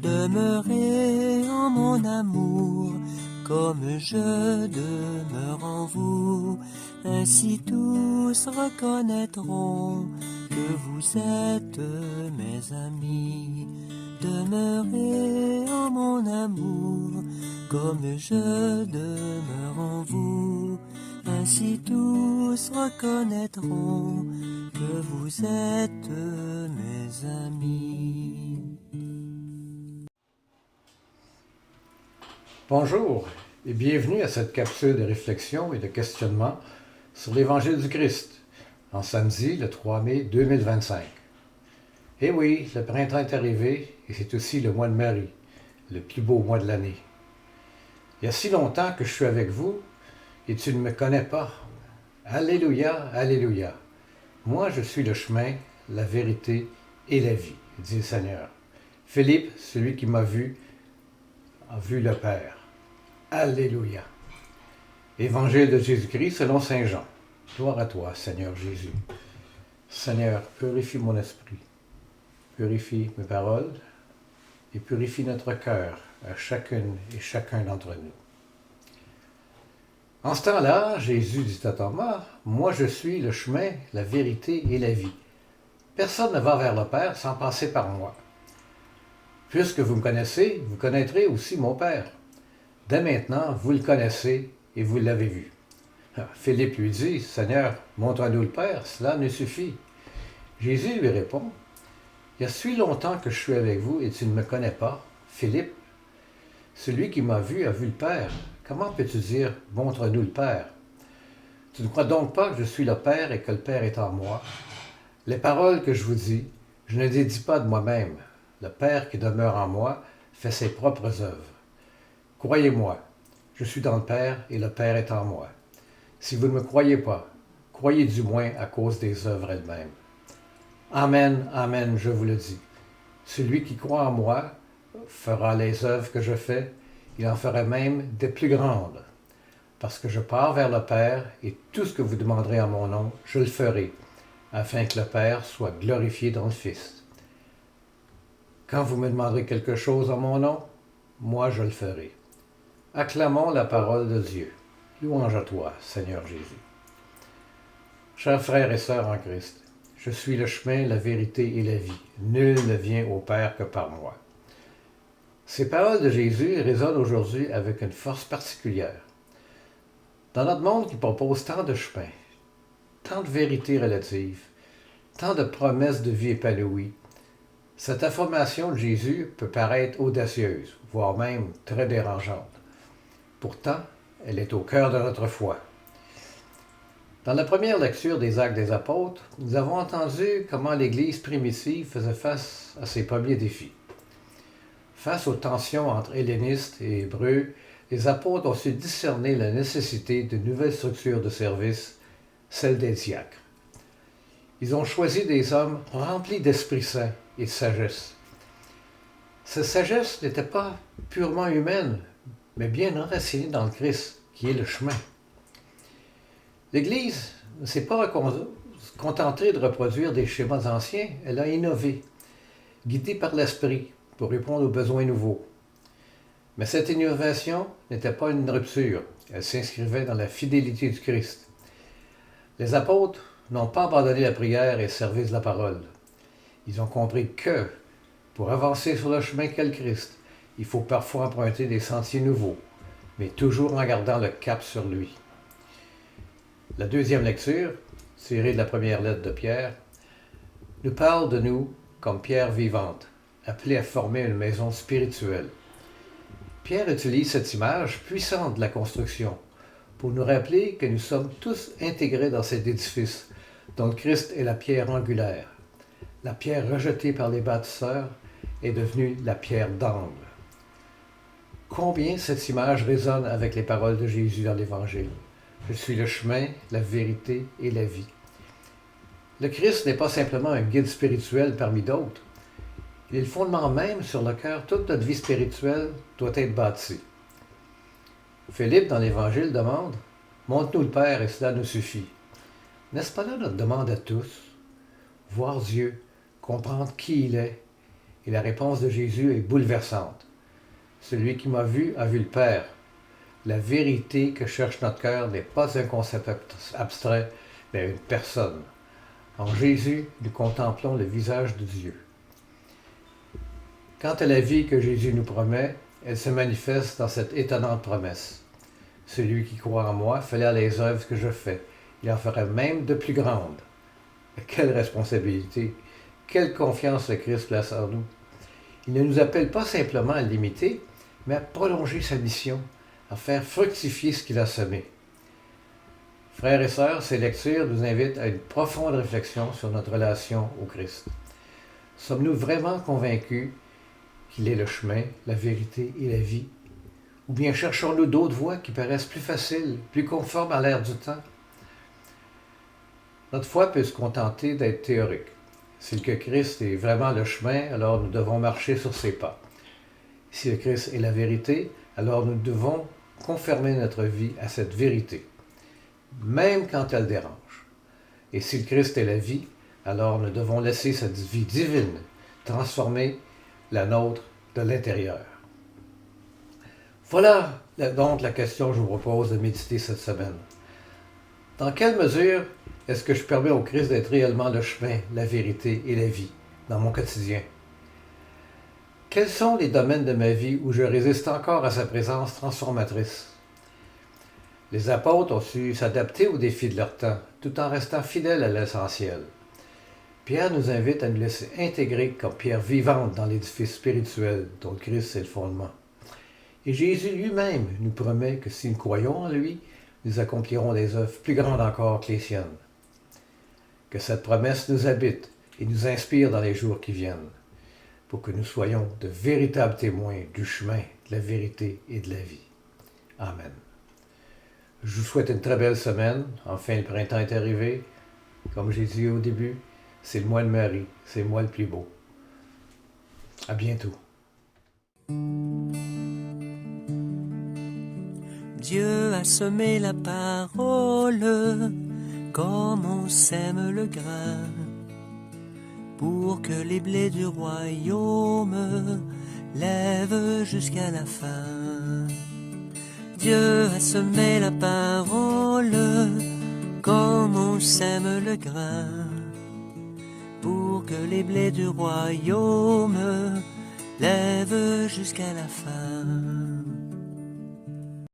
Demeurez en mon amour, comme je demeure en vous. Ainsi tous reconnaîtront que vous êtes mes amis. Demeurez en mon amour, comme je demeure en vous. Ainsi tous reconnaîtront que vous êtes mes amis. Bonjour et bienvenue à cette capsule de réflexion et de questionnement sur l'Évangile du Christ, en samedi, le 3 mai 2025. Eh oui, le printemps est arrivé et c'est aussi le mois de Marie, le plus beau mois de l'année. Il y a si longtemps que je suis avec vous et tu ne me connais pas. Alléluia, Alléluia. Moi, je suis le chemin, la vérité et la vie, dit le Seigneur. Philippe, celui qui m'a vu, a vu le Père. Alléluia. Évangile de Jésus-Christ selon Saint Jean. Gloire à toi, Seigneur Jésus. Seigneur, purifie mon esprit, purifie mes paroles et purifie notre cœur à chacune et chacun d'entre nous. En ce temps-là, Jésus dit à Thomas, « Moi je suis le chemin, la vérité et la vie. Personne ne va vers le Père sans passer par moi. Puisque vous me connaissez, vous connaîtrez aussi mon Père. Dès maintenant, vous le connaissez et vous l'avez vu. » Philippe lui dit, « Seigneur, montre-nous le Père, cela nous suffit. » Jésus lui répond, « Il y a si longtemps que je suis avec vous et tu ne me connais pas, Philippe. Celui qui m'a vu a vu le Père. Comment peux-tu dire, montre-nous le Père? Tu ne crois donc pas que je suis le Père et que le Père est en moi? Les paroles que je vous dis, je ne les dis pas de moi-même. Le Père qui demeure en moi fait ses propres œuvres. Croyez-moi, je suis dans le Père et le Père est en moi. Si vous ne me croyez pas, croyez du moins à cause des œuvres elles-mêmes. Amen, amen, je vous le dis. Celui qui croit en moi fera les œuvres que je fais, il en fera même des plus grandes. Parce que je pars vers le Père et tout ce que vous demanderez en mon nom, je le ferai, afin que le Père soit glorifié dans le Fils. Quand vous me demanderez quelque chose en mon nom, moi je le ferai. Acclamons la parole de Dieu. Louange à toi, Seigneur Jésus. Chers frères et sœurs en Christ, je suis le chemin, la vérité et la vie. Nul ne vient au Père que par moi. Ces paroles de Jésus résonnent aujourd'hui avec une force particulière. Dans notre monde qui propose tant de chemins, tant de vérités relatives, tant de promesses de vie épanouie, cette affirmation de Jésus peut paraître audacieuse, voire même très dérangeante. Pourtant, elle est au cœur de notre foi. Dans la première lecture des Actes des Apôtres, nous avons entendu comment l'Église primitive faisait face à ses premiers défis. Face aux tensions entre hellénistes et hébreux, les apôtres ont su discerner la nécessité d'une nouvelle structure de service, celle des diacres. Ils ont choisi des hommes remplis d'Esprit Saint et de sagesse. Cette sagesse n'était pas purement humaine, mais bien enracinée dans le Christ, qui est le chemin. L'Église ne s'est pas contentée de reproduire des schémas anciens, elle a innové, guidée par l'Esprit, pour répondre aux besoins nouveaux. Mais cette innovation n'était pas une rupture, elle s'inscrivait dans la fidélité du Christ. Les apôtres n'ont pas abandonné la prière et le service de la parole. Ils ont compris que, pour avancer sur le chemin qu'est le Christ, il faut parfois emprunter des sentiers nouveaux, mais toujours en gardant le cap sur lui. La deuxième lecture, tirée de la première lettre de Pierre, nous parle de nous comme pierre vivante, appelée à former une maison spirituelle. Pierre utilise cette image puissante de la construction pour nous rappeler que nous sommes tous intégrés dans cet édifice dont le Christ est la pierre angulaire. La pierre rejetée par les bâtisseurs est devenue la pierre d'angle. Combien cette image résonne avec les paroles de Jésus dans l'Évangile. Je suis le chemin, la vérité et la vie. Le Christ n'est pas simplement un guide spirituel parmi d'autres. Il est le fondement même sur lequel toute notre vie spirituelle doit être bâtie. Philippe, dans l'Évangile, demande « Montre-nous le Père et cela nous suffit ». N'est-ce pas là notre demande à tous? Voir Dieu, comprendre qui il est Et la réponse de Jésus est bouleversante. Celui qui m'a vu a vu le Père. La vérité que cherche notre cœur n'est pas un concept abstrait, mais une personne. En Jésus, nous contemplons le visage de Dieu. Quant à la vie que Jésus nous promet, elle se manifeste dans cette étonnante promesse. Celui qui croit en moi fait là les œuvres que je fais. Il en fera même de plus grandes. Quelle responsabilité! Quelle confiance le Christ place en nous! Il ne nous appelle pas simplement à l'imiter, mais à prolonger sa mission, à faire fructifier ce qu'il a semé. Frères et sœurs, ces lectures nous invitent à une profonde réflexion sur notre relation au Christ. Sommes-nous vraiment convaincus qu'il est le chemin, la vérité et la vie? Ou bien cherchons-nous d'autres voies qui paraissent plus faciles, plus conformes à l'ère du temps? Notre foi peut se contenter d'être théorique. Si le Christ est vraiment le chemin, alors nous devons marcher sur ses pas. Si le Christ est la vérité, alors nous devons conformer notre vie à cette vérité, même quand elle dérange. Et si le Christ est la vie, alors nous devons laisser cette vie divine transformer la nôtre de l'intérieur. Voilà donc la question que je vous propose de méditer cette semaine. Dans quelle mesure est-ce que je permets au Christ d'être réellement le chemin, la vérité et la vie dans mon quotidien? Quels sont les domaines de ma vie où je résiste encore à sa présence transformatrice? Les apôtres ont su s'adapter aux défis de leur temps, tout en restant fidèles à l'essentiel. Pierre nous invite à nous laisser intégrer comme pierre vivante dans l'édifice spirituel dont le Christ est le fondement. Et Jésus lui-même nous promet que si nous croyons en lui, nous accomplirons des œuvres plus grandes encore que les siennes. Que cette promesse nous habite et nous inspire dans les jours qui viennent, pour que nous soyons de véritables témoins du chemin, de la vérité et de la vie. Amen. Je vous souhaite une très belle semaine. Enfin, le printemps est arrivé. Comme j'ai dit au début, c'est le mois de Marie, c'est le mois le plus beau. À bientôt. Dieu a semé la parole comme on sème le grain pour que les blés du royaume lèvent jusqu'à la fin. Dieu a semé la parole comme on sème le grain pour que les blés du royaume lèvent jusqu'à la fin.